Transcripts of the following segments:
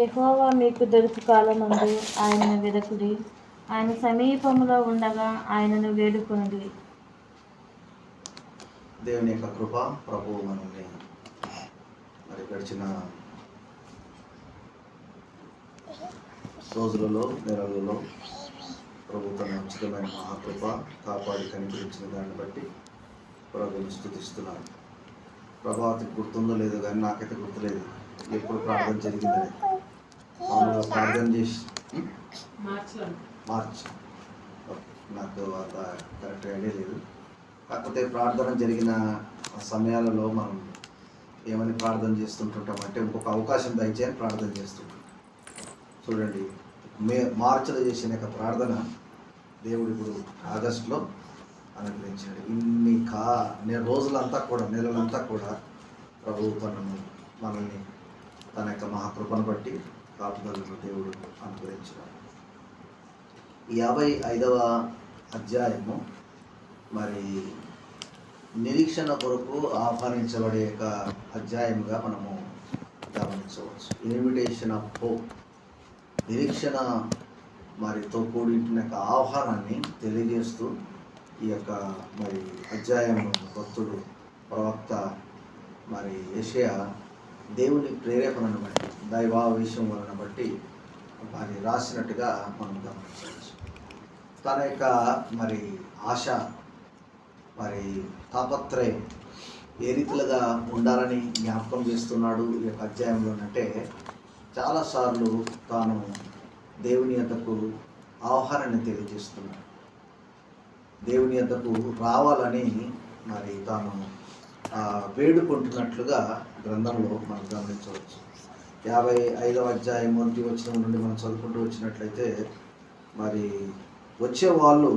యెహోవా మీకు దొరుకు కాలమందు ఆయనను వెదకుడి, ఆయన సమీపంలో ఉండగా ఆయనను వేడుకొనుడి. దేవుని యొక్క కృప ప్రభువు మనల్ని మరి గడిచిన రోజులలో నెలలలో ప్రభు తన ఉచితమైన మహాకృప కాపాడి కనిపించిన దాన్ని బట్టి ప్రభుని స్తుతిస్తున్నాను. ప్రభావతికి గుర్తుందో లేదో కానీ నాకైతే గుర్తులేదు ఎప్పుడు ప్రార్థన జరిగిందని. మామూలుగా ప్రార్థన చేసి మార్చ్ నాకు అంత కరెక్ట్ ఐడియా లేదు. కాకపోతే ప్రార్థన జరిగిన సమయాలలో మనం ఏమని ప్రార్థన చేస్తుంటుంటామంటే ఇంకొక అవకాశం దయచేయని ప్రార్థన చేస్తుంటాం. చూడండి, మార్చిలో చేసిన ప్రార్థన దేవుడు ఇప్పుడు ఆగస్టులో అనుగ్రహించాడు. ఇన్ని రోజులంతా కూడా నెలలంతా కూడా ప్రభు మనల్ని తన యొక్క మహాకృపను బట్టి కాపుదలను దేవుడు అనుగ్రహించాడు. 55వ అధ్యాయము మరి నిరీక్షణ కొరకు ఆహ్వానించబడే యొక్క అధ్యాయంగా మనము గమనించవచ్చు. ఇన్విటేషన్ ఆఫ్ హోప్, నిరీక్షణ మరితో కూడిన యొక్క ఆహ్వానాన్ని తెలియజేస్తూ ఈ యొక్క మరి అధ్యాయం భక్తుడు ప్రవక్త మరి యెషయా దేవుని ప్రేరేపణను బట్టి దైవావేశం వలన బట్టి మరి రాసినట్టుగా మనం గమనించవచ్చు. తన యొక్క మరి ఆశ మరి తాపత్రయం ఏ రీతిలుగా ఉండాలని జ్ఞాపకం చేస్తున్నాడు ఈ యొక్క అధ్యాయంలో అంటే చాలాసార్లు తాను దేవుని యొద్దకు ఆహ్వానాన్ని తెలియజేస్తున్నాడు. దేవుని యొద్దకు రావాలని మరి తాను వేడుకుంటున్నట్లుగా గ్రంథంలో మనం గమనించవచ్చు. 55వ అధ్యాయం 1వ వచనం నుండి మనం చదువుకుంటూ వచ్చినట్లయితే మరి వచ్చే వాళ్ళు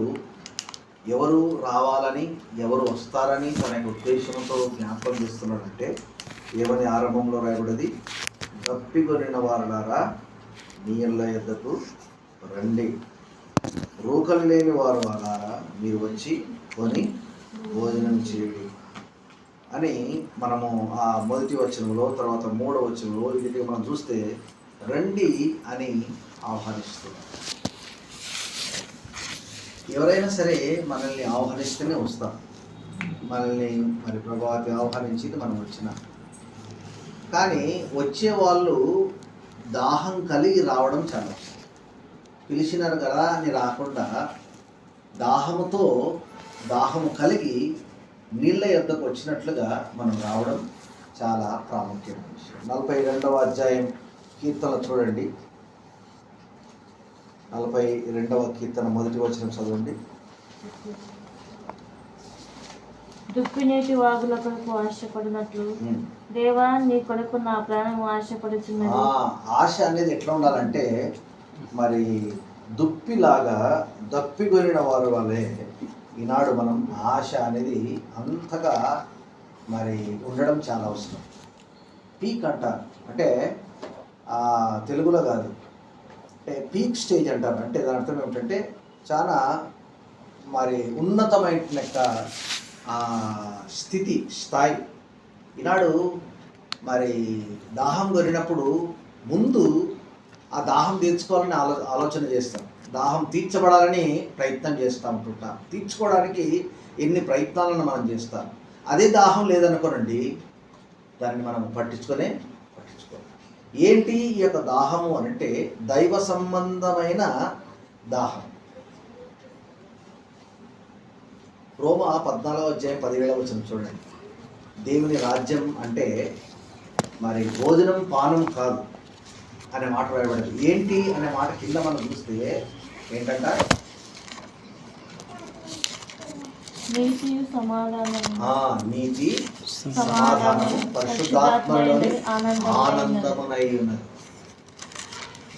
ఎవరు రావాలని ఎవరు వస్తారని తన యొక్క ఉద్దేశంతో జ్ఞాపకం చేస్తున్నాడంటే ఏమని ఆరంభంలో రాయబడింది, దప్పికొనిన వారులారా నీ ఇళ్ళ యొద్దకు రండి, రూకలు లేని వారు వారారా మీరు వచ్చి కొని భోజనం చేయండి అని మనము ఆ మొదటి వచనంలో తర్వాత 3వ వచనంలో ఇది మనం చూస్తే రండి అని ఆహ్వానిస్తున్నాం. ఎవరైనా సరే మనల్ని ఆహ్వానిస్తేనే వస్తాం. మనల్ని మరి ప్రభావతి ఆహ్వానించింది మనం వచ్చినా, కానీ వచ్చే వాళ్ళు దాహం కలిగి రావడం చాలా పిలిచినారు కదా అని రాకుండా దాహము కలిగి నీళ్ళ యొద్దకు వచ్చినట్లుగా మనం రావడం చాలా ప్రాముఖ్యమైన విషయం. 42వ అధ్యాయం కీర్తన చూడండి, 42వ కీర్తన 1వ వచనం చదవండి. దుప్పినీటి వాగుల కొరకు ఆశపడినట్లు దేవా నీ కొరకు నా ప్రాణం ఆశపడుతున్నది. ఆశ అనేది ఎట్లా ఉండాలంటే మరి దుప్పిలాగా దప్పిగొనిన వారు వల్లే ఈనాడు మనం ఆశ అనేది అంతగా మరి ఉండడం చాలా అవసరం. పీక్ అంటారు అంటే తెలుగులో కాదు, అంటే పీక్ స్టేజ్ అంటారు. అంటే దాని అర్థం ఏమిటంటే చాలా మరి ఉన్నతమైన స్థాయి. ఈనాడు మరి దాహం కొరినప్పుడు ముందు ఆ దాహం తీర్చుకోవాలని ఆలోచన చేస్తాం, దాహం తీర్చబడాలని ప్రయత్నం చేస్తూ ఉంటుంటాం. తీర్చుకోవడానికి ఎన్ని ప్రయత్నాలను మనం చేస్తాం. అదే దాహం లేదనుకోనండి, దాన్ని మనం పట్టించుకోవాలి. ఏంటి ఈ యొక్క దాహము అంటే దైవ సంబంధమైన దాహం. రోమా 14వ అధ్యాయం 17వ వచనం చూడండి. దేవుని రాజ్యం అంటే మరి భోజనం పానం కాదు అనే మాట రాయబడింది. ఏంటి అనే మాట కింద మనం చూస్తే ఏంటంట, నీతి సమాధానము పరిశుద్ధాత్మలోని ఆనందమునై ఉన్నది.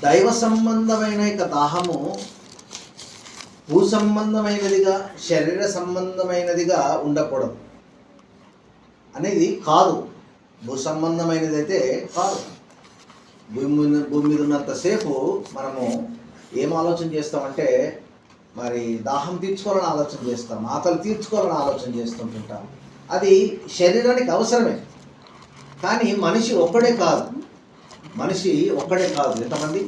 దైవ సంబంధమైన యొక్క దాహము భూ సంబంధమైనదిగా శరీర సంబంధమైనదిగా ఉండకూడదు అనేది కాదు. భూ సంబంధమైనది అయితే కాదు. భూమి మీద ఉన్నంతసేపు మనము ఏం ఆలోచన చేస్తామంటే మరి దాహం తీర్చుకోవాలని ఆలోచన చేస్తాం, ఆకలి తీర్చుకోవాలని ఆలోచన చేస్తుంటుంటాం. అది శరీరానికి అవసరమే, కానీ మనిషి ఒక్కడే కాదు. మనిషి ఒక్కడే కాదు, ఎంతమంది?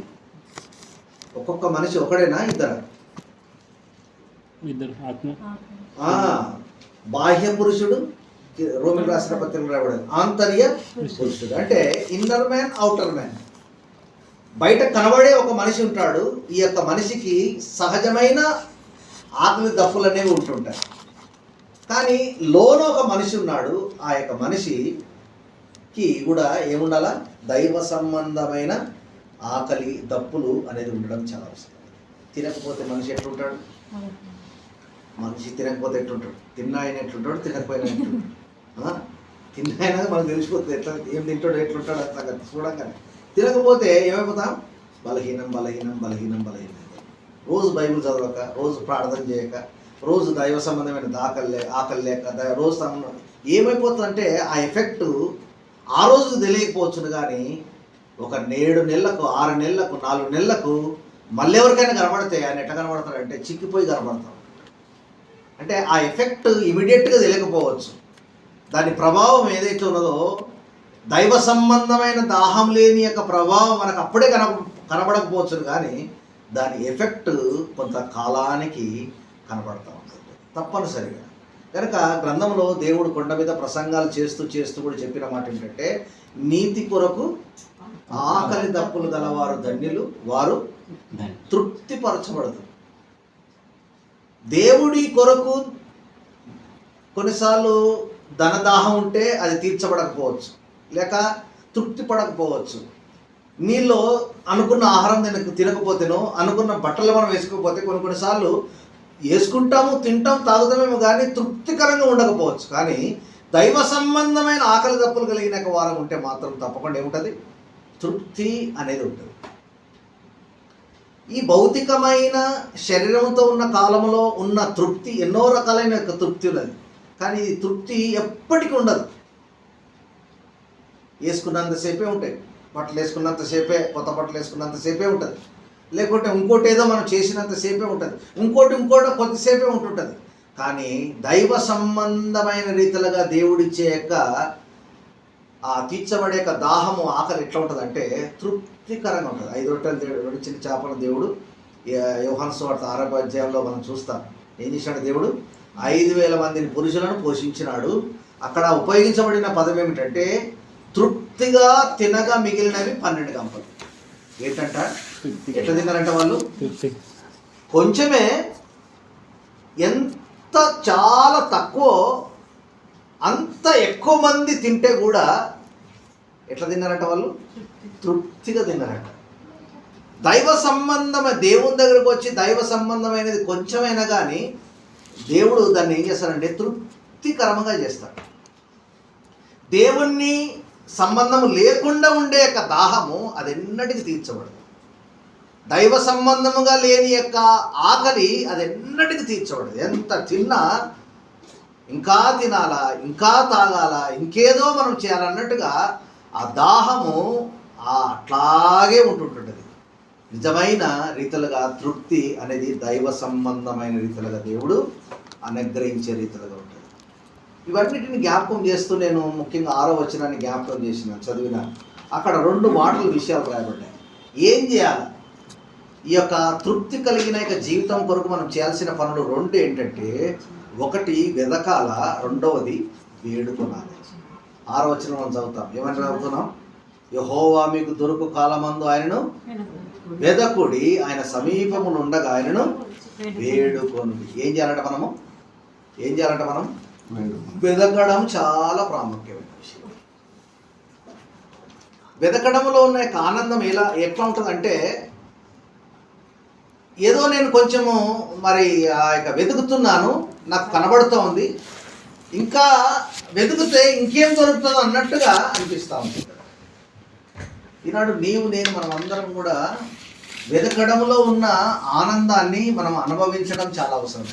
ఒక్కొక్క మనిషి ఒకడేనా, ఇద్దరు? ఆత్మ. బాహ్య పురుషుడు, రోమిల్ రాసిన పత్రికలు రాయబడింది, ఆంతర్య పురుషుడు. అంటే ఇన్నర్ మ్యాన్, అవుటర్ మ్యాన్. బయట కనబడే ఒక మనిషి ఉంటాడు. ఈ యొక్క మనిషికి సహజమైన ఆత్మ దప్పులు అనేవి ఉంటుంటాయి. కానీ లోన ఒక మనిషి ఉన్నాడు. ఆ యొక్క మనిషికి కూడా ఏముండాలా? దైవ సంబంధమైన ఆకలి దప్పులు అనేది ఉండడం చాలా అవసరం. తినకపోతే మనిషి ఎట్లుంటాడు? మనిషి తినకపోతే ఎట్లుంటాడు? తిన్న ఆయన ఎట్లుంటాడు, తినకపోయినా ఎట్లుంటాడు? తిన్న ఆయన మనకు తెలిసిపోతుంది ఎట్లా, ఏం తింటాడు, ఎట్లుంటాడు అట్లా చూడంగానే. తినకపోతే ఏమైపోతాం? బలహీనం బలహీనం బలహీనం బలహీనం. రోజు బైబిల్ చదవక, రోజు ప్రార్థన చేయక, రోజు దైవ సంబంధమైన ఆకలి లేక, రోజు ఏమైపోతుందంటే ఆ ఎఫెక్ట్ ఆ రోజు తెలియకపోవచ్చును. కానీ ఒక 7 నెలలకు, 6 నెలలకు, 4 నెలలకు మళ్ళీ ఎవరికైనా కనబడితే ఆయన ఎట్లా కనబడతాడంటే చిక్కిపోయి కనబడతాం. అంటే ఆ ఎఫెక్ట్ ఇమీడియట్గా తెలియకపోవచ్చు. దాని ప్రభావం ఏదైతే ఉన్నదో, దైవ సంబంధమైన దాహం లేని యొక్క ప్రభావం మనకు అప్పుడే కనబడకపోవచ్చు. కానీ దాని ఎఫెక్ట్ కొంత కాలానికి కనబడతా ఉంటుంది తప్పనిసరిగా. కనుక గ్రంథంలో దేవుడు కొండ మీద ప్రసంగాలు చేస్తూ కూడా చెప్పిన మాట ఏంటంటే, నీతి కొరకు ఆకలి దప్పులు గలవారు ధన్యులు, వారు తృప్తిపరచబడదు. దేవుడి కొరకు కొన్నిసార్లు ధనదాహం ఉంటే అది తీర్చబడకపోవచ్చు, లేక తృప్తి పడకపోవచ్చు. నీళ్ళు అనుకున్న ఆహారం తినకపోతేనో, అనుకున్న బట్టలు మనం వేసుకోకపోతే కొన్నిసార్లు వేసుకుంటాము, తింటాం, తాగుతామేమో, కానీ తృప్తికరంగా ఉండకపోవచ్చు. కానీ దైవ సంబంధమైన ఆకలి దప్పులు కలిగిన వారం ఉంటే మాత్రం తప్పకుండా ఏముంటుంది? తృప్తి అనేది ఉంటుంది. ఈ భౌతికమైన శరీరంతో ఉన్న కాలంలో ఉన్న తృప్తి, ఎన్నో రకాలైన తృప్తి ఉన్నది. కానీ ఈ తృప్తి ఎప్పటికీ ఉండదు. వేసుకున్నంతసేపే ఉంటాయి, బట్టలు వేసుకున్నంతసేపే, కొత్త బట్టలు వేసుకున్నంతసేపే ఉంటుంది. లేకుంటే ఇంకోటి ఏదో మనం చేసినంతసేపే ఉంటుంది, ఇంకోటి కొద్దిసేపే ఉంటుంటుంది. కానీ దైవ సంబంధమైన రీతిలుగా దేవుడిచ్చే యొక్క ఆ తీర్చబడే యొక్క దాహము, ఆకలి ఎట్లా ఉంటుంది అంటే తృప్తికరంగా ఉంటుంది. 5 రొట్టెలు 2 చిన్న చేపల దేవుడు యోహాను సువార్త 6వ అధ్యాయంలో మనం చూస్తాం. ఏం చేశాడు దేవుడు? 5,000 మందిని పురుషులను పోషించినాడు. అక్కడ ఉపయోగించబడిన పదం ఏమిటంటే తృప్తిగా తినగా మిగిలినవి 12 గంపలు. ఏంటంట? ఎట్లా తిన్నారంట వాళ్ళు? కొంచెమే, ఎంత చాలా తక్కువ, అంత ఎక్కువ మంది తింటే కూడా ఎట్లా తిన్నారంట వాళ్ళు? తృప్తిగా తిన్నారంట. దైవ సంబంధమైన దేవుని దగ్గరకు వచ్చి దైవ సంబంధమైనది కొంచెమైనా కానీ దేవుడు దాన్ని ఏం చేస్తాడంటే తృప్తికరంగా చేస్తాడు. దేవుణ్ణి సంబంధము లేకుండా ఉండే యొక్క దాహము అది ఎన్నటికి తీర్చబడదు. దైవ సంబంధముగా లేని యొక్క ఆకలి అది ఎన్నటికి తీర్చబడదు. ఎంత తిన్నా ఇంకా తినాలా, ఇంకా తాగాల, ఇంకేదో మనం చేయాలన్నట్టుగా ఆ దాహము అట్లాగే ఉంటుంటుంది. నిజమైన రీతిలుగా తృప్తి అనేది దైవ సంబంధమైన రీతిలుగా దేవుడు అనుగ్రహించే రీతిలుగా ఉంటుంది. ఇవన్నిటిని జ్ఞాపకం చేస్తూ నేను ముఖ్యంగా 6వ వచనాన్ని జ్ఞాపకం చదివిన అక్కడ 2 మాటల విషయాలు రాయబడ్డాయి. ఏం చేయాలి? ఈ యొక్క తృప్తి కలిగిన యొక్క జీవితం కొరకు మనం చేయాల్సిన పనులు 2 ఏంటంటే, 1 వెదకాల, 2వది వేడుకొనాలి. 6వ వచనం మనం చదువుతాం. ఏమని చదువుతున్నాం? యెహోవా మీకు దొరుకు కాలమందు ఆయనను వెదకుడి, ఆయన సమీపమును ఉండగా ఆయనను వేడుకొనుడి. ఏం చేయాలంట మనము? వెదకడం చాలా ప్రాముఖ్యమైన విషయం. వెదకడంలో ఉన్న యొక్క ఆనందం ఎట్లా ఉంటుందంటే, ఏదో నేను కొంచెము మరి ఆ యొక్క వెతుకుతున్నాను, నాకు కనబడుతూ ఉంది, ఇంకా వెతుకుతే ఇంకేం దొరుకుతుందో అన్నట్టుగా అనిపిస్తూ ఉంటుంది. ఈనాడు నేను మనం అందరం కూడా వెతకడంలో ఉన్న ఆనందాన్ని మనం అనుభవించడం చాలా అవసరం.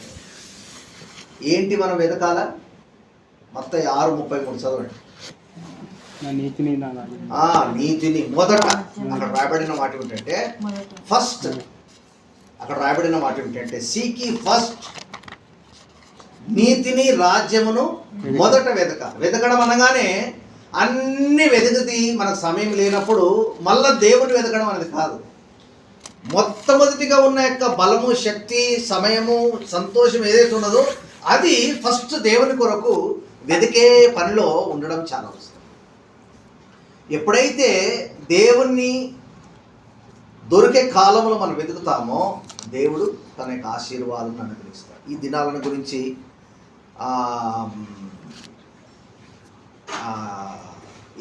ఏంటి మనం వెతకాల? మత్తయి 6:33 చదవండి. నీతిని మొదట, అక్కడ రాయబడిన మాట ఏమిటంటే ఫస్ట్, అక్కడ రాయబడిన మాట ఏమిటంటే సీకి ఫస్ట్, నీతిని రాజ్యమును మొదట వెతకడం అనగానే అన్ని వెతికితే మనకు సమయం లేనప్పుడు మళ్ళా దేవుని వెతకడం అనేది కాదు. మొట్టమొదటిగా ఉన్న యొక్క బలము, శక్తి, సమయము, సంతోషం ఏదైతే ఉన్నదో అది ఫస్ట్ దేవుని కొరకు వెతికే పనిలో ఉండడం చాలా అవసరం. ఎప్పుడైతే దేవుణ్ణి దొరికే కాలంలో మనం వెతుకుతామో దేవుడు తన యొక్క ఆశీర్వాదాలను అనుగ్రహిస్తాడు. ఈ దినాలను గురించి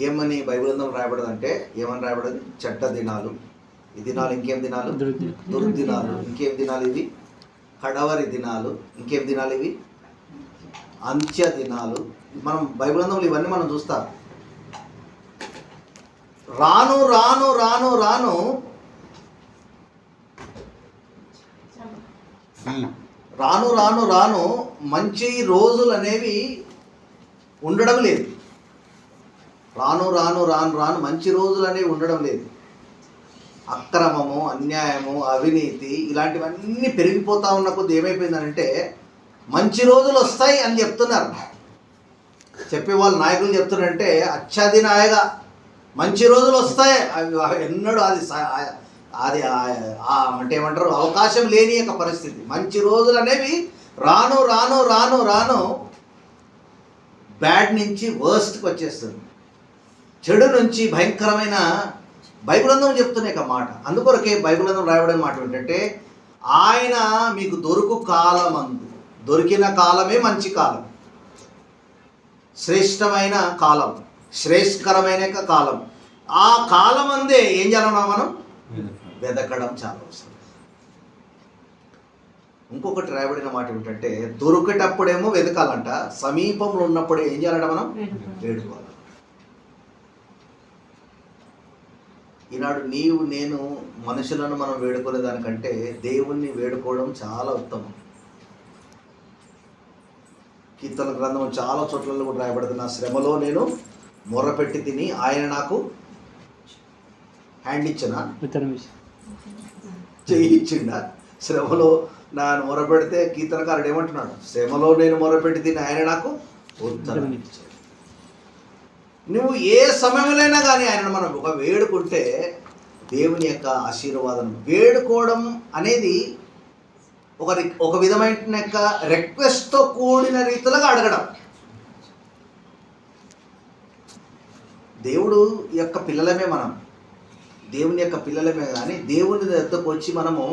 ఏమని బైబిల్ గ్రంథంలో రాయబడదంటే, ఏమని రాయబడదు? చెడ్డ దినాలు, ఈ దినాలు ఇంకేం దినాలు? దుర్దినాలు. ఇంకేం దినాలు ఇవి? కడవరి దినాలు. ఇంకేం దినాలు ఇవి? అంత్య దినాలు. మనం బైబిల్ గ్రంథంలో ఇవన్నీ మనం చూస్తాం. రాను రాను రాను రాను రాను రాను రాను మంచి రోజులు అనేవి ఉండడం లేదు. రాను రాను రాను రాను మంచి రోజులు అనేవి ఉండడం లేదు. అక్రమము, అన్యాయము, అవినీతి ఇలాంటివన్నీ పెరిగిపోతా ఉన్న కొద్ది ఏమైపోయిందంటే మంచి రోజులు వస్తాయి అని చెప్తున్నారు. చెప్పే వాళ్ళు నాయకులు చెప్తున్నారంటే అచ్చాదినాయగా మంచి రోజులు వస్తాయి. అవి ఎన్నడూ అది అంటే ఏమంటారు, అవకాశం లేని యొక్క పరిస్థితి. మంచి రోజులు అనేవి రాను రాను రాను రాను బ్యాడ్ నుంచి వర్స్ట్కి వచ్చేస్తుంది. చెడు నుంచి భయంకరమైన బైబిల్ గ్రంథం చెప్తున్న యొక్క మాట. అందుకొరకే బైబిల్ గ్రంథం రాయబడిన మాట ఏంటంటే, ఆయన మీకు దొరుకు కాలమందు, దొరికిన కాలమే మంచి కాలం, శ్రేష్టమైన కాలం, శ్రేష్కరమైన కాలం. ఆ కాలం అందే ఏం చేయాలన్నా మనం వెదకడం చాలా అవసరం. ఇంకొకటి రాయబడిన మాట ఏమిటంటే, దొరికేటప్పుడేమో వెతకాలంట, సమీపంలో ఉన్నప్పుడే ఏం చేయాలంట మనం వేడుకోవాలి. ఈనాడు నీవు నేను మనుషులను మనం వేడుకునే దానికంటే దేవుణ్ణి వేడుకోవడం చాలా ఉత్తమం. కీర్తన గ్రంథం చాలా చోట్లలో కూడా రాయబడుతుంది, నా శ్రమలో నేను మొర్రపెట్టి తిని ఆయన నాకు హ్యాండ్ ఇచ్చినా, చేయించిండా. శ్రమలో నా మొరపెడితే కీర్తనకారుడు ఏమంటున్నాడు? శ్రమలో నేను మొరపెట్టి తిని ఆయన నాకు ఉత్తరం ఇచ్చాడు. నువ్వు ఏ సమయంలోనైనా కానీ ఆయనను మనం ఒక వేడుకుంటే దేవుని యొక్క ఆశీర్వాదం. వేడుకోవడం అనేది ఒక విధమైన యొక్క రిక్వెస్ట్తో కూడిన రీతిలో అడగడం. దేవుడు యొక్క పిల్లలమే మనం, దేవుని యొక్క పిల్లలమే. కానీ దేవుని దగ్గరకు వచ్చి మనము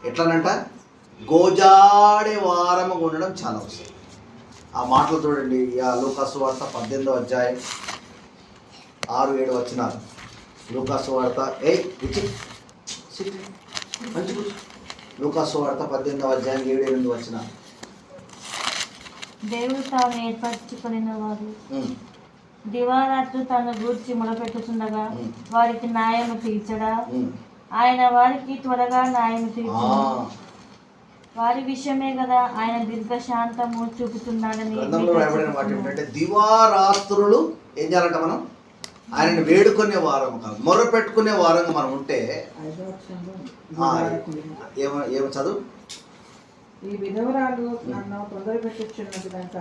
ఎట్లానంట గోజాడే వారము ఉండడం చాలా అవసరం. ఆ మాటలు చూడండి, లూకాసు వార్త 18వ అధ్యాయం 6-7 వచనాలు. లూకాసు వార్త లూకాసు వార్త 18వ అధ్యాయం 7-8 వచనాలు. దేవుడు తాను ఏర్పరచుకున్న వారు దివారాత్రు తను గూర్చి మొదలుపెట్టుచుండగా వారికి న్యాయము తీర్చడా, ఆయన వారికి త్వరగా న్యాయము తీర్చు. వారి విషయమే కదా ఆయన దీర్ఘశాంతము చూపుతున్నాడని. దివారాత్రులు ఏం చేయాలంట మనం? ఆయనను వేడుకునే వారం కాదు, మొర్ర పెట్టుకునే వారంగా మనం ఉంటే ఏమో చదువు. ఈ విధవరాలు నన్ను తొందర పెట్టుచున్నది కనుక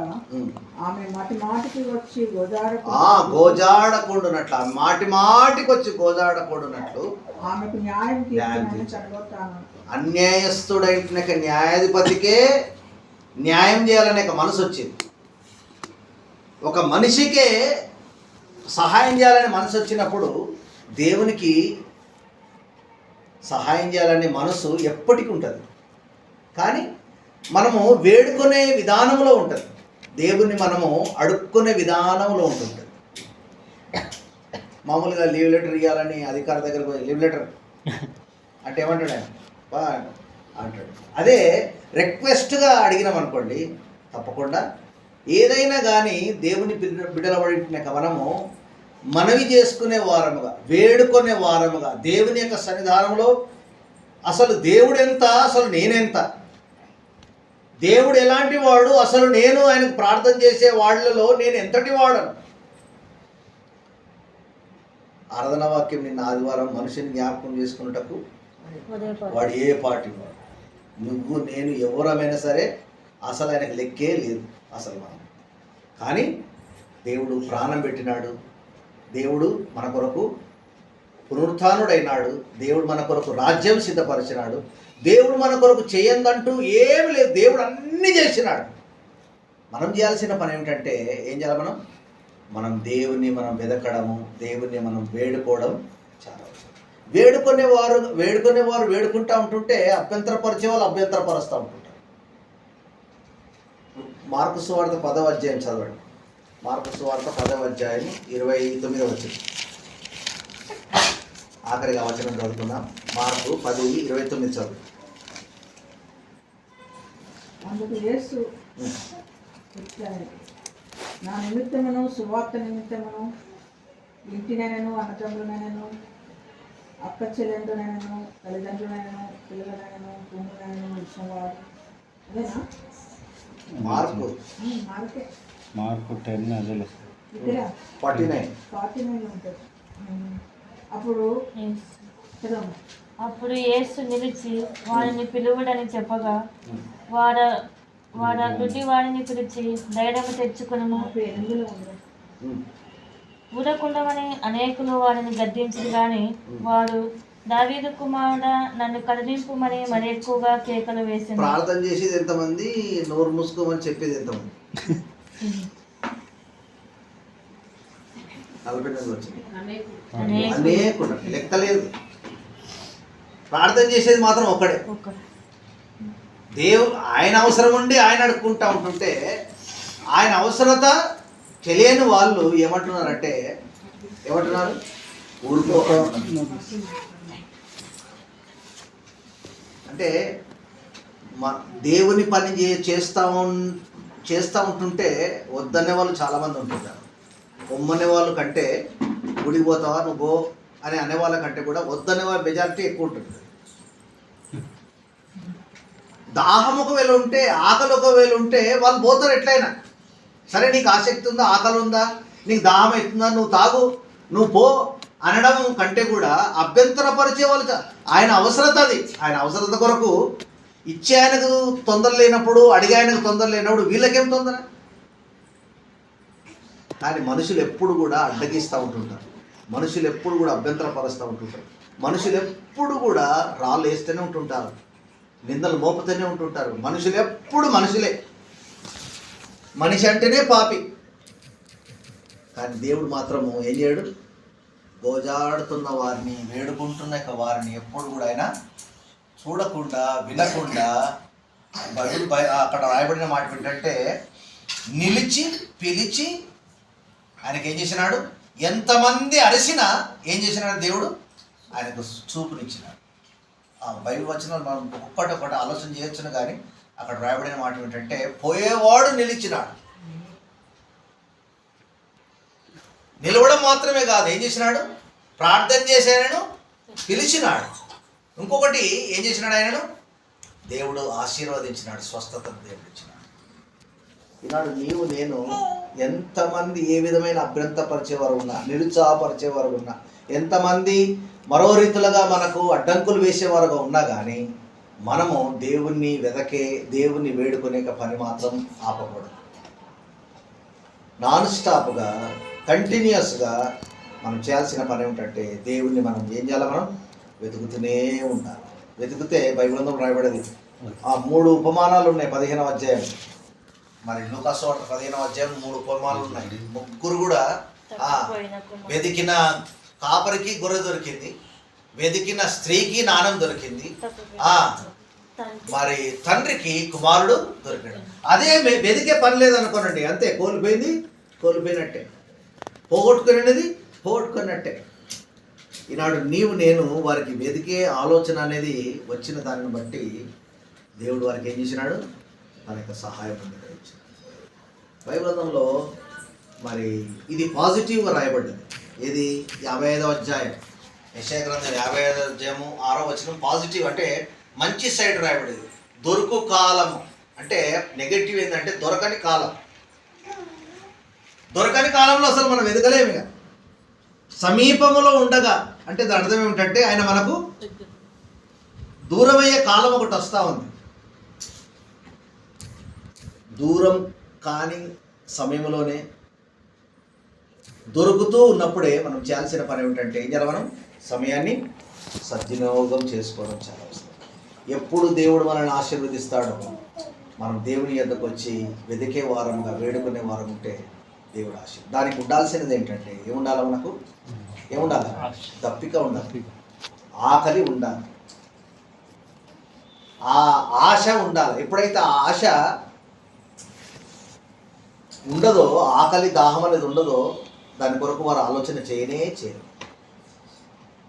ఆమె మాటి మాటికి వచ్చి గోజాడకుండునట్లు, మాటి మాటికి వచ్చి గోజాడకుండునట్లు ఆమెకు న్యాయం తీర్చునని చదవతాను. అన్యాయస్తుడైన న్యాయాధిపతికే న్యాయం చేయాలనే మనసు వచ్చింది. ఒక మనిషికే సహాయం చేయాలనే మనసు వచ్చినప్పుడు దేవునికి సహాయం చేయాలనే మనసు ఎప్పటికీ ఉంటుంది. కానీ మనము వేడుకునే విధానంలో ఉంటుంది, దేవుణ్ణి మనము అడుక్కునే విధానంలో ఉంటుంది. మామూలుగా లీవ్ లెటర్ ఇవ్వాలని అధికారి దగ్గరకు పోయి లీవ్ లెటర్ అంటే ఏమంటాడు ఆయన? అంటాడు. అదే రిక్వెస్ట్గా అడిగినాం అనుకోండి, తప్పకుండా ఏదైనా కానీ దేవుని బిడ్డలబడిన మనము మనవి చేసుకునే వారముగా, వేడుకునే వారముగా దేవుని యొక్క సన్నిధానంలో అసలు దేవుడు ఎంత, అసలు నేనెంత, దేవుడు ఎలాంటి వాడు, అసలు నేను ఆయనకు ప్రార్థన చేసే వాళ్ళలో నేను ఎంతటి వాడను. ఆరాధన వాక్యం నిన్న ఆదివారం మనిషిని జ్ఞాపకం చేసుకున్నటకు వాడు ఏ పార్టీ వాడు, నువ్వు నేను ఎవరమైనా సరే అసలు ఆయనకు లెక్కే లేదు అసలు మనం. కానీ దేవుడు ప్రాణం పెట్టినాడు, దేవుడు మన కొరకు పునరుత్థానుడైనాడు. దేవుడు మన కొరకు రాజ్యం సిద్ధపరిచినాడు. దేవుడు మన కొరకు చేయందంటూ ఏమి లేదు. దేవుడు అన్నీ చేసినాడు. మనం చేయాల్సిన పని ఏమిటంటే ఏం చేయాలి? మనం దేవుణ్ణి మనం వెదకడము, దేవుణ్ణి మనం వేడుకోవడం చాలా అవసరం. వేడుకునేవారు వేడుకుంటూ ఉంటుంటే అభ్యంతరపరిచే వాళ్ళు అభ్యంతరపరుస్తూ ఉంటుంటారు. మార్కు సువార్త 10వ అధ్యాయం చదవండి. మార్కు సువార్త 10వ అధ్యాయం 29వ వచనం. ఆఖరిగా వచనం చదువుకుందాం. మార్కు 10:29 చదువు. అందుకు యేసు నా నిమిత్తమును సువార్త నిమిత్తమును ఇంటినైనను అన్నదమ్ములనైనను అక్క చెల్లెండునైనను తల్లిదండ్రులైనను పిల్లలనైనను భూములైనను ఇచ్చినవాడు. అదేనా? మార్కు 10 అదే ఇక్కడ 49 ఉంటుంది. అప్పుడు యేసు నిలిచి వాడిని పిలువడని చెప్పగా వాడ గుడ్డి వాడిని పిలిచి ధైర్యము తెచ్చుకును ఊరకుండమని అనేకులు వాడిని గద్దించరు గాని వాడు దావీదు కుమారుడా నన్ను కదిలింపుమని మరి ఎక్కువగా కేకలు వేసింది. ప్రార్థన చేసేది ఎంతమంది, నోరు మూసుకోమని చెప్పేది ఎంతమంది? 49 వచ్చింది. అనేకులు, లెక్కలేదు. ప్రార్థన చేసేది మాత్రం ఒక్కడే. దేవుడు ఆయన అవసరం ఉండి ఆయన అడుక్కుంటా ఉంటుంటే ఆయన అవసరత తెలియని వాళ్ళు ఏమంటున్నారు? ఊరుకో అంటే దేవుని పని చేస్తూ ఉంటుంటే వద్దనే వాళ్ళు చాలామంది ఉంటుంటారు. పొమ్మనే వాళ్ళు కంటే గుడికి పోతావా నువ్వు గో అని అనేవాళ్ళ కంటే కూడా వద్దనే వాళ్ళ మెజారిటీ ఎక్కువ ఉంటుంది. దాహం ఒకవేళ ఉంటే, ఆకలి ఒకవేళ ఉంటే వాళ్ళు పోతారు ఎట్లయినా సరే. నీకు ఆసక్తి ఉందా, ఆకలి ఉందా, నీకు దాహం అవుతుందా, నువ్వు తాగు, నువ్వు పో అనడం కంటే కూడా అభ్యంతరపరిచే వాళ్ళు. ఆయన అవసరత అది. ఆయన అవసరత కొరకు ఇచ్చే ఆయనకు తొందర లేనప్పుడు, అడిగే ఆయనకు తొందర లేనప్పుడు వీళ్ళకేం తొందర? కానీ మనుషులు ఎప్పుడు కూడా అడ్డగిస్తూ ఉంటుంటారు. మనుషులు ఎప్పుడు కూడా అభ్యంతరపరుస్తూ ఉంటుంటారు. మనుషులు ఎప్పుడు కూడా రాళ్ళు వేస్తూనే ఉంటుంటారు, నిందలు మోపుతూనే ఉంటుంటారు. మనుషులు ఎప్పుడు మనుషులే. మనిషి అంటేనే పాపి. కానీ దేవుడు మాత్రము ఏం చేయడు? గోజాడుతున్న వారిని, వేడుకుంటున్న వారిని ఎప్పుడు కూడా ఆయన చూడకుండా, వినకుండా, అక్కడ రాయబడిన మాట ఏంటంటే నిలిచి పిలిచి ఆయనకి ఏం చేసినాడు? ఎంతమంది అరిసినా ఏం చేసినాడు? దేవుడు ఆయనకు చూపునిచ్చినాడు. ఆ బైబిల్ వచనాలు మనం ఒక్కటొక్కటి ఆలోచన చేయొచ్చును, కానీ అక్కడ రాయబడిన మాట ఏంటంటే పోయేవాడు నిలిచినాడు. నిలవడం మాత్రమే కాదు, ఏం చేసినాడు? ప్రార్థన చేశానను పిలిచినాడు. ఇంకొకటి ఏం చేసినాడు? ఆయనను దేవుడు ఆశీర్వదించినాడు, స్వస్థతను దేవుడు ఇచ్చినాడు. ఈనాడు నీవు నేను ఎంతమంది ఏ విధమైన అభ్యంతరపరిచేవారు ఉన్నా, నిరుత్సాహపరిచేవారు ఉన్నా, ఎంతమంది మరో రీతులుగా మనకు అడ్డంకులు వేసేవారుగా ఉన్నా కానీ మనము దేవుణ్ణి దేవుణ్ణి వేడుకునే పని మాత్రం ఆపకూడదు. నాన్ స్టాప్గా, కంటిన్యూస్గా మనం చేయాల్సిన పని ఏమిటంటే దేవుణ్ణి మనం ఏం చేయాలి? మనం వెతుకుతూనే ఉండాలి. వెతికితే బైబిల్ గ్రంథంలో రాయబడేది ఆ 3 ఉపమానాలు ఉన్నాయి 15వ అధ్యాయం. మరి లూకాసు వార్త 15వ అధ్యాయం 3 ఉపమానాలు ఉన్నాయి. ముగ్గురు కూడా వెతికిన కాపరికి గొర్రె దొరికింది, వెతికిన స్త్రీకి నాణం దొరికింది, మరి తండ్రికి కుమారుడు దొరికాడు. అదే వెతికే పని లేదనుకోనండి, అంతే. కోల్పోయినట్టే, పోగొట్టుకున్నట్టే. ఈనాడు నీవు నేను వారికి వెతికే ఆలోచన అనేది వచ్చిన దానిని బట్టి దేవుడు వారికి ఏం చేసినాడు? తన యొక్క సహాయం అనుగ్రహించాడు. బైబిల్ గ్రంథంలో మరి ఇది పాజిటివ్గా రాయబడ్డది. ఇది 55వ అధ్యాయం, యెషయా గ్రంథం 55వ అధ్యాయము 6వ వచనం. పాజిటివ్ అంటే మంచి సైడ్ రాయబడేది. దొరుకు కాలము అంటే నెగటివ్ ఏంటంటే దొరకని కాలం. దొరకని కాలంలో అసలు మనం వెతకలేము. ఇక సమీపములో ఉండగా అంటే దాని అర్థం ఏమిటంటే ఆయన మనకు దూరమయ్యే కాలం ఒకటి వస్తూ ఉంది. దూరం కాని సమయంలోనే దొరుకుతూ ఉన్నప్పుడే మనం చేయాల్సిన పని ఏమిటంటే ఏం చేయాలి? మనం సమయాన్ని సద్వినియోగం చేసుకోవడం చాలా అవసరం. ఎప్పుడు దేవుడు మనల్ని ఆశీర్వదిస్తాడో మనం దేవుని యొద్దకు వచ్చి వెతికే వారంగా వేడుకునే వారం ఉంటే దేవుడు దానికి ఉండాల్సినది ఏంటంటే ఏముండాలి? మనకు ఏముండాలి? దప్పిక ఉండాలి, ఆకలి ఉండాలి, ఆ ఆశ ఉండాలి. ఎప్పుడైతే ఆ ఆశ ఉండదో, ఆకలి దాహం అనేది ఉండదో, దాని కొరకు వారు ఆలోచన చేయరు.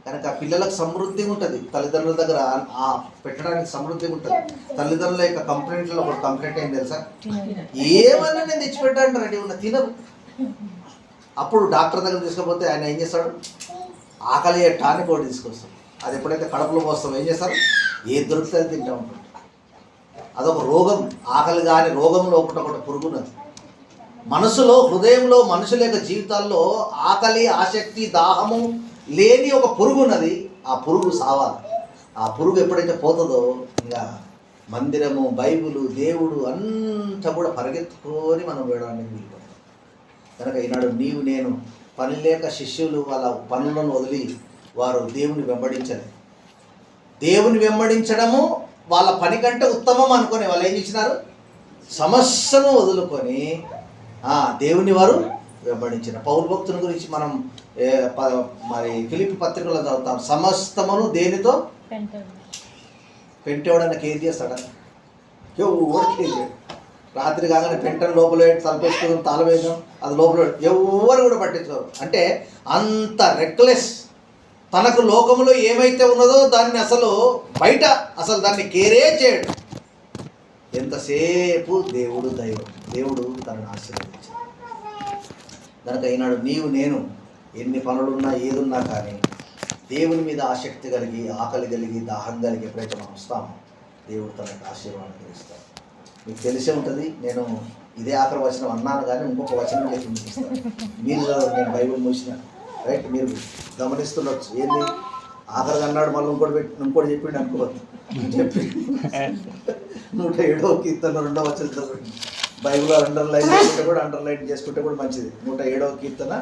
కనుక పిల్లలకు సమృద్ధి ఉంటుంది, తల్లిదండ్రుల దగ్గర పెట్టడానికి సమృద్ధి ఉంటుంది. తల్లిదండ్రుల యొక్క కంప్లైంట్లలో ఒక కంప్లైంట్ ఏం తెలుసా? ఏమన్నా నేను తెచ్చిపెట్టాను రెడీ ఉన్న తినరు. అప్పుడు డాక్టర్ దగ్గర తీసుకపోతే ఆయన ఏం చేస్తాడు? ఆకలి టానిక్ ఒకటి తీసుకొస్తాడు. అది ఎప్పుడైతే కడుపులో పోస్తామో ఏం చేస్తారు? ఏది దొరికితే అది తింటూ ఉంటాడు. అదొక రోగం. ఆకలి కాని రోగం లోపల ఒకటి పురుగున్నది. మనసులో, హృదయంలో, మనుషుల యొక్క జీవితాల్లో ఆకలి, ఆసక్తి, దాహము లేని ఒక పురుగు ఉన్నది. ఆ పురుగు సావాలి. ఆ పురుగు ఎప్పుడైతే పోతుందో ఇంకా మందిరము, బైబులు, దేవుడు అంతా కూడా పరిగెత్తుకొని మనం వేయడానికి వీలుపడతాం. కనుక ఈనాడు నీవు నేను పని లేక శిష్యులు వాళ్ళ పనులను వదిలి వారు దేవుని వెంబడించలేదు. దేవుని వెంబడించడము వాళ్ళ పని కంటే ఉత్తమం అనుకుని వాళ్ళు ఏం చేసినారు? సమస్యను వదులుకొని దేవుని వారు వెంబడించిన పౌలు భక్తుని గురించి మనం మరి ఫిలిప్పీ పత్రికలో చదువుతాం. సమస్తమును దేనితో పెంటేవాడన్నా కేర్ చేస్తాడా? ఎవరు కేర్ చేయడు. రాత్రి కాగానే పెంటను లోపల తలపేసుకుని తాళవేయడం, అది లోపల ఎవరు కూడా పట్టించుకోరు. అంటే అంత రెక్లెస్. తనకు లోకంలో ఏమైతే ఉన్నదో దాన్ని అసలు బయట అసలు దాన్ని కేరే చేయడు. ఎంతసేపు దేవుడు దైవం, దేవుడు తనను ఆశీర్వదించాడు. కనుక ఈనాడు నీవు నేను ఎన్ని పనులున్నా ఏదున్నా కానీ దేవుని మీద ఆసక్తి కలిగి, ఆకలి కలిగి, దాహం కలిగి ఎప్పుడైతే మనం వస్తామో దేవుడు తనకు ఆశీర్వాదం ఇస్తాడు. మీకు తెలిసే ఉంటుంది, నేను ఇదే ఆఖరి వచనం అన్నాను కానీ ఇంకొక వచనం చేసి చూపిస్తాను. మీరు నేను బైబిల్ మూసిన రైట్, మీరు గమనిస్తుండొచ్చు. ఏంది ఆఖరికి అన్నాడు, మళ్ళీ ఇంకోటి చెప్పిండు అనుకోవద్దు. చెప్పి 107వ కీర్తన 2వ వచనం చదవండి. బైబిల్లో అండర్లైన్ చేసుకుంటే కూడా, అండర్లైన్ చేసుకుంటే కూడా మంచిది. 107వ కీర్తన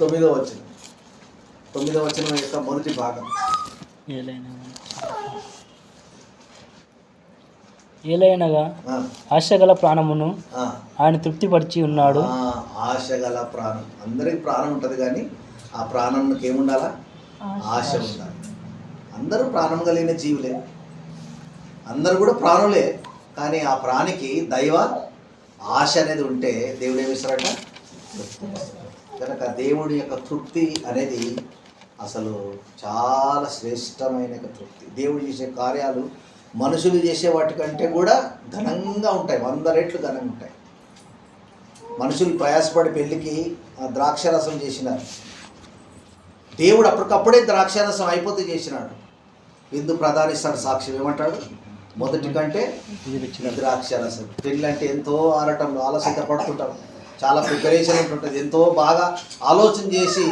9వ వచనం. 9వ వచనం యొక్క మొదటి భాగం. ఏలైనగా ఆశగల ప్రాణమును ఆయన తృప్తిపరిచి ఉన్నాడు. ఆశగల ప్రాణం, అందరికి ప్రాణం ఉంటుంది కానీ ఆ ప్రాణంకి ఏముండాలా? ఆశ ఉండాలి. అందరూ ప్రాణం కలిగిన జీవులే, అందరూ కూడా ప్రాణులే. కానీ ఆ ప్రాణికి దైవ ఆశ అనేది ఉంటే దేవుడు ఏమిస్తారట? కనుక దేవుడి యొక్క తృప్తి అనేది అసలు చాలా శ్రేష్టమైన తృప్తి. దేవుడు చేసే కార్యాలు మనుషులు చేసే వాటికంటే కూడా ఘనంగా ఉంటాయి, 100 రెట్లు ఘనంగా ఉంటాయి. మనుషులు ప్రయాసపడి పెళ్ళికి ద్రాక్షారసం చేసినారు. దేవుడు అప్పటికప్పుడే ద్రాక్షారసం అయిపోతే చేసినాడు. విందు ప్రధానిస్తాడు, సాక్ష్యం ఏమంటాడు? మొదటి కంటే ద్రాక్షారసం. పెళ్ళి అంటే ఎంతో ఆరటంలో ఆలోచన పడుతుంటాం, చాలా ప్రిపరేషన్ ఉంటుంటుంది, ఎంతో బాగా ఆలోచన చేసి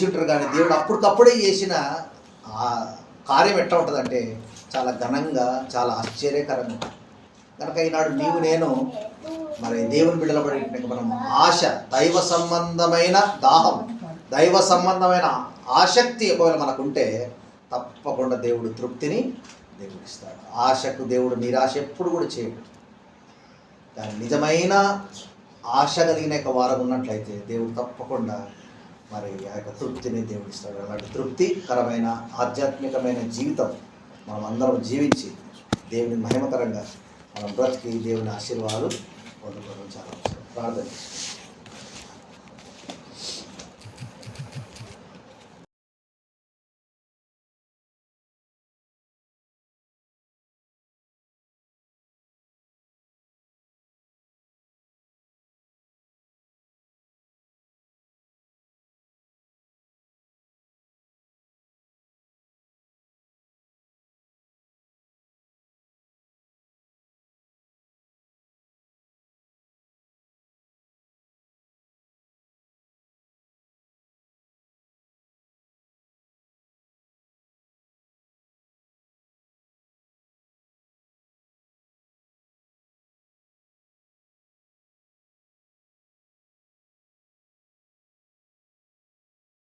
ఉంటారు. కానీ దేవుడు అప్పటికప్పుడే చేసిన ఆ కార్యం ఎట్లా ఉంటుందంటే చాలా ఘనంగా, చాలా ఆశ్చర్యకరంగా. కనుక ఈనాడు నీవు నేను మరి దేవుని బిడ్డలబడి మనం ఆశ, దైవ సంబంధమైన దాహం, దైవ సంబంధమైన ఆసక్తి ఒకవేళ మనకుంటే తప్పకుండా దేవుడు తృప్తిని దేవుడు ఇస్తాడు. ఆశకు దేవుడు నిరాశ ఎప్పుడు కూడా చేయడు. కానీ నిజమైన ఆశ కలిగిన యొక్క వారం ఉన్నట్లయితే దేవుడు తప్పకుండా మరి ఆ యొక్క తృప్తిని దేవుడు ఇస్తాడు. అలాంటి తృప్తికరమైన ఆధ్యాత్మికమైన జీవితం మనం అందరం జీవించి దేవుని మహిమకరంగా మనం బ్రతికి దేవుని ఆశీర్వాదాలు పొందుకోవడం చాలా అవసరం. ప్రార్థన చేస్తాం.